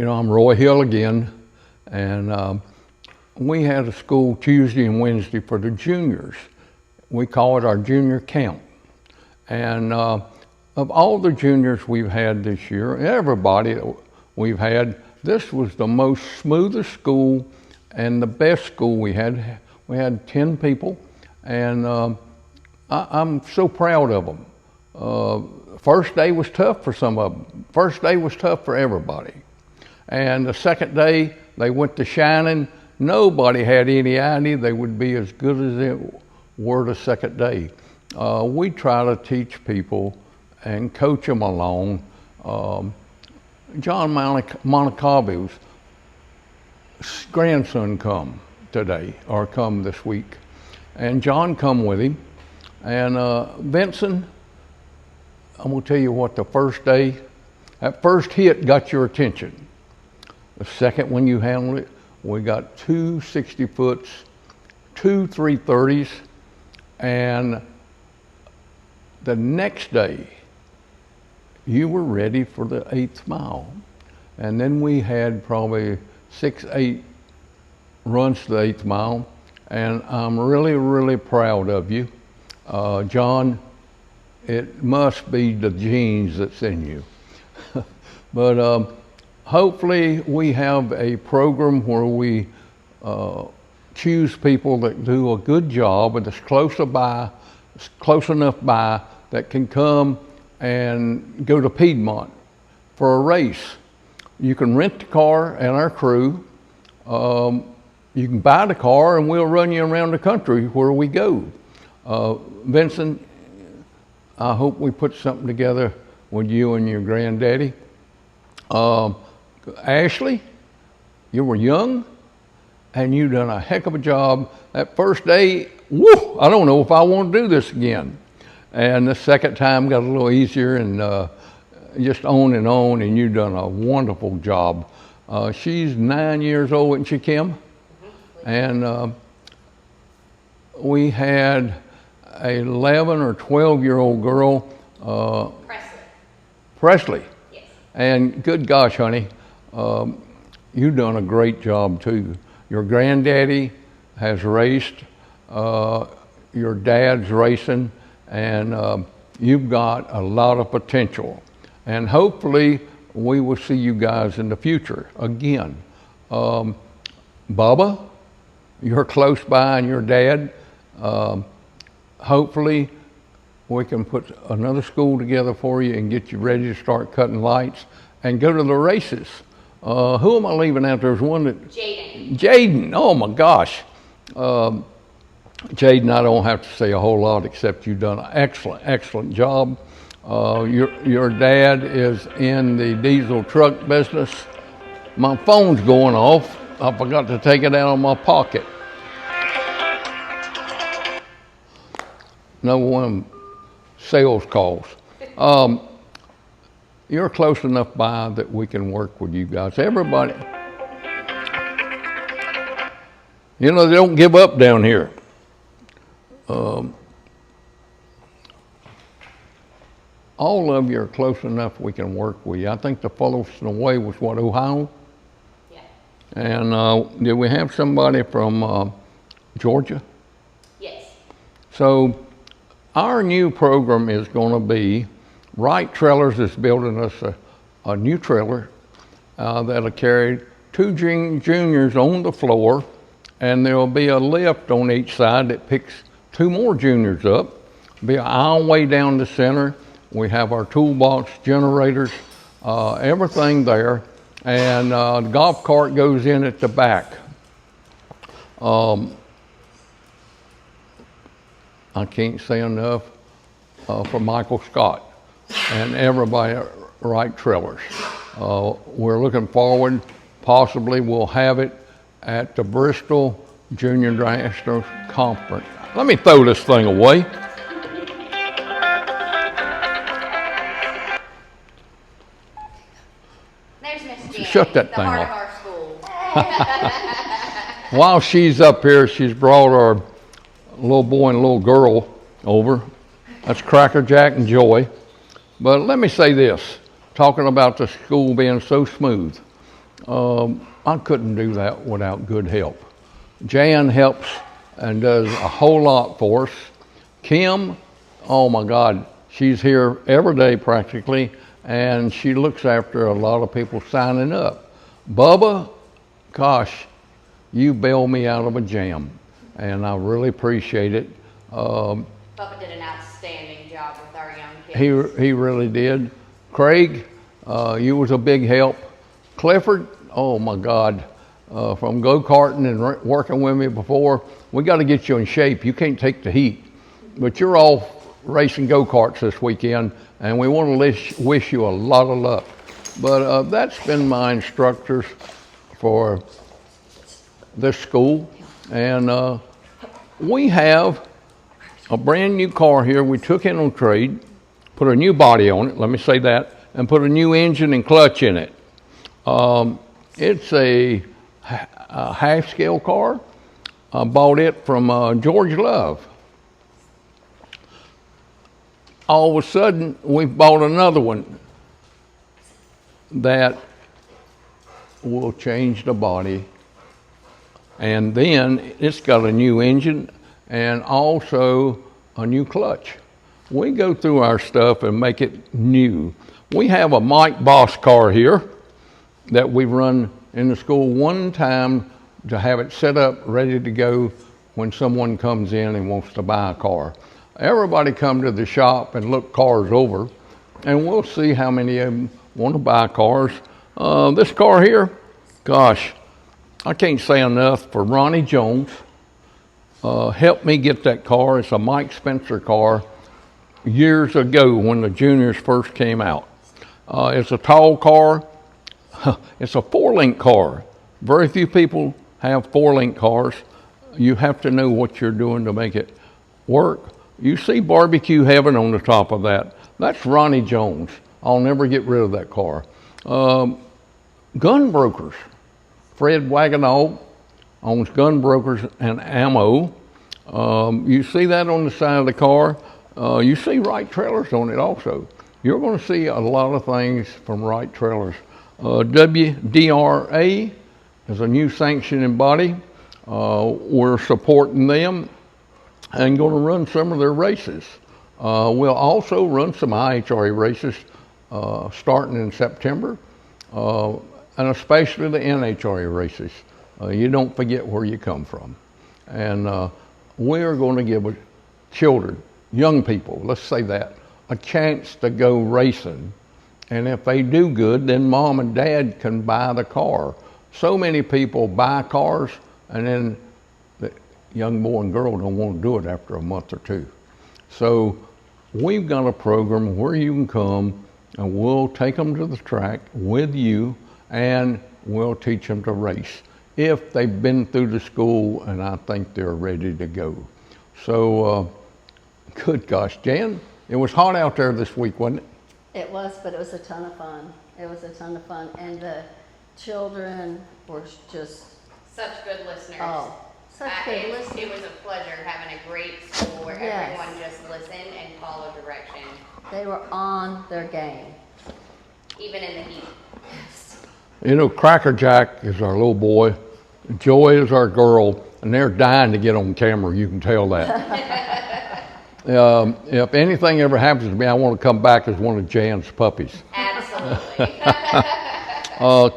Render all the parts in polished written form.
I'm Roy Hill again, and we had a school Tuesday and Wednesday for the juniors. We call it our junior camp. And of all the juniors we've had this year, everybody that we've had, this was the most smoothest school and the best school we had. We had 10 people, and I'm so proud of them. First day was tough for some of them. First day was tough for everybody. And the second day, they went to Shining. Nobody had any idea they would be as good as they were the second day. We try to teach people and coach them along. John Monacavi's grandson come today, or come this week. And John come with him. And Vincent, I'm gonna tell you what, the first day, that first hit got your attention. The second one you handled it, we got 2 60-foots, 2 330s, and the next day, you were ready for the 8th mile. And then we had probably 6, 8 runs to the 8th mile, and I'm really, really proud of you. John, it must be the genes that's in you. But hopefully we have a program where we choose people that do a good job and that's close enough by that can come and go to Piedmont for a race. You can rent the car and our crew. You can buy the car and we'll run you around the country where we go. Vincent, I hope we put something together with you and your granddaddy. Ashley, you were young and you done a heck of a job. That first day, whoo, I don't know if I want to do this again. And the second time got a little easier, and just on, and you done a wonderful job. She's 9 years old, isn't she, Kim? And we had a 11 or 12-year-old girl. Presley. Yes. And good gosh, honey, you've done a great job too. Your granddaddy has raced, your dad's racing, and you've got a lot of potential. And hopefully we will see you guys in the future again. Bubba, you're close by, and your dad, hopefully we can put another school together for you and get you ready to start cutting lights and go to the races. Who am I leaving out? There's one that... Jaden, oh my gosh. Jaden, I don't have to say a whole lot except you've done an excellent job. Your dad is in the diesel truck business. My phone's going off. I forgot to take it out of my pocket. No one sales calls. You're close enough by that we can work with you guys. Everybody, they don't give up down here. All of you are close enough we can work with you. I think the furthest away was what, Ohio? Yeah. And did we have somebody from Georgia? Yes. So our new program is going to be, Wright Trailers is building us a new trailer that'll carry 2 juniors on the floor, and there'll be a lift on each side that picks 2 more juniors up. Be an aisleway down the center. We have our toolbox, generators, everything there, and the golf cart goes in at the back. I can't say enough for Michael Scott and everybody at Wright Trailers. We're looking forward, possibly we'll have it at the Bristol Junior National Conference. Let me throw this thing away. There's Miss Jenny, shut that thing heart off. Of our school. While she's up here, she's brought our little boy and little girl over. That's Cracker Jack and Joy. But let me say this, talking about the school being so smooth. I couldn't do that without good help. Jan helps and does a whole lot for us. Kim, oh my God, she's here every day practically, and she looks after a lot of people signing up. Bubba, gosh, you bailed me out of a jam, and I really appreciate it. Bubba did an outstanding job with our young kids. He really did. Craig, you was a big help. Clifford, oh my God, from go-karting and working with me before, we got to get you in shape. You can't take the heat, but you're all racing go-karts this weekend, and we want to wish you a lot of luck. But that's been my instructors for this school, and we have a brand new car here we took in on trade, put a new body on it, let me say that, and put a new engine and clutch in it. It's a half-scale car. I bought it from George Love. All of a sudden, we bought another one that will change the body, and then it's got a new engine and also a new clutch. We go through our stuff and make it new. We have a Mike Boss car here that we run in the school one time to have it set up ready to go when someone comes in and wants to buy a car. Everybody come to the shop and look cars over, and we'll see how many of them want to buy cars. This car here, gosh, I can't say enough for Ronnie Jones. Helped me get that car. It's a Mike Spencer car years ago when the juniors first came out. It's a tall car. It's a 4-link car. Very few people have 4-link cars. You have to know what you're doing to make it work. You see Barbecue Heaven on the top of that. That's Ronnie Jones. I'll never get rid of that car. Gun Brokers. Fred Wagonall owns Gun Brokers and Ammo. You see that on the side of the car. You see Wright Trailers on it also. You're going to see a lot of things from Wright Trailers. WDRA is a new sanctioning body. We're supporting them and going to run some of their races. We'll also run some IHRA races starting in September, and especially the NHRA races. You don't forget where you come from. And we're going to give children, young people, let's say that, a chance to go racing. And if they do good, then mom and dad can buy the car. So many people buy cars, and then the young boy and girl don't want to do it after a month or two. So we've got a program where you can come, and we'll take them to the track with you, and we'll teach them to race if they've been through the school and I think they're ready to go. So, good gosh, Jan, it was hot out there this week, wasn't it? It was, but it was a ton of fun. It was a ton of fun, and the children were just, Such good listeners. oh, such good listeners. It was a pleasure having a great school where Yes. everyone just listened and followed direction, They were on their game. even in the heat. You know, Cracker Jack is our little boy, Joy is our girl, and they're dying to get on camera, you can tell that. If anything ever happens to me, I want to come back as one of Jan's puppies. Absolutely.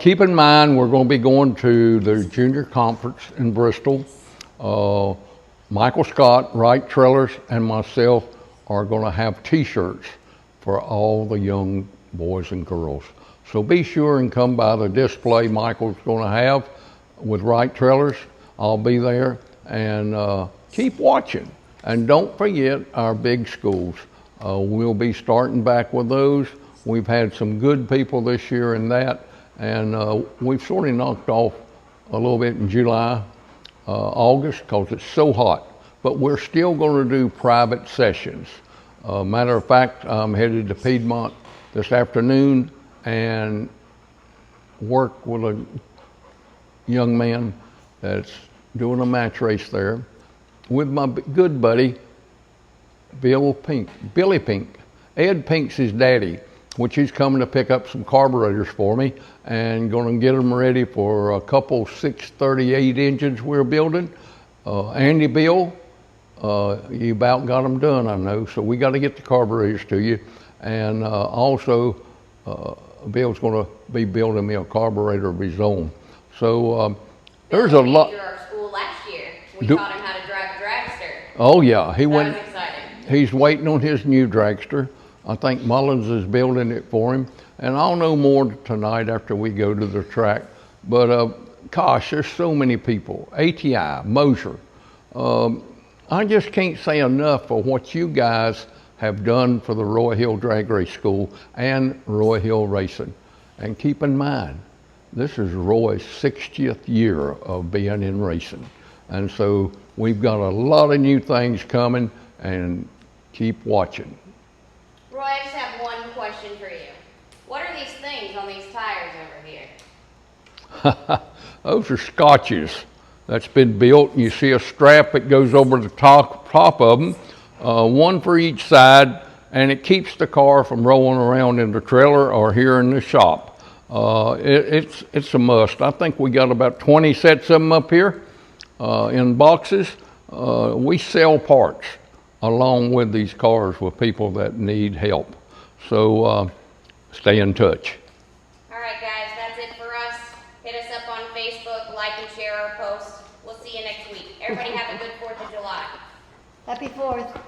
Keep in mind, we're going to be going to the junior conference in Bristol. Michael Scott, Wright Trailers, and myself are going to have t-shirts for all the young boys and girls. So be sure and come by the display Michael's going to have with Wright Trailers. I'll be there, and keep watching. And don't forget our big schools. We'll be starting back with those. We've had some good people this year in that, and we've sort of knocked off a little bit in July, August, because it's so hot. But we're still going to do private sessions. Matter of fact, I'm headed to Piedmont this afternoon and work with a young man that's doing a match race there with my good buddy, Billy Pink. Ed Pink's his daddy. which he's coming to pick up some carburetors for me and going to get them ready for a couple 638 engines we're building. Andy Bill, you about got them done, I know, so we got to get the carburetors to you. And also, Bill's going to be building me a carburetor of his own. So there's a lot. He came to our school last year. We taught him how to drive a dragster. Oh yeah, he That went. was exciting. He's waiting on his new dragster. I think Mullins is building it for him, and I'll know more tonight after we go to the track. But gosh, there's so many people. ATI, Moser. I just can't say enough for what you guys have done for the Roy Hill Drag Race School and Roy Hill Racing. And keep in mind, this is Roy's 60th year of being in racing. And so we've got a lot of new things coming, and keep watching. Roy, I just have one question for you. What are these things on these tires over here? Those are scotches that's been built, and you see a strap that goes over the top of them, one for each side, and it keeps the car from rolling around in the trailer or here in the shop. It's a must. I think we got about 20 sets of them up here in boxes. We sell parts along with these cars with people that need help. So stay in touch. All right, guys, that's it for us. Hit us up on Facebook, like and share our posts. We'll see you next week. Everybody have a good 4th of July. Happy 4th.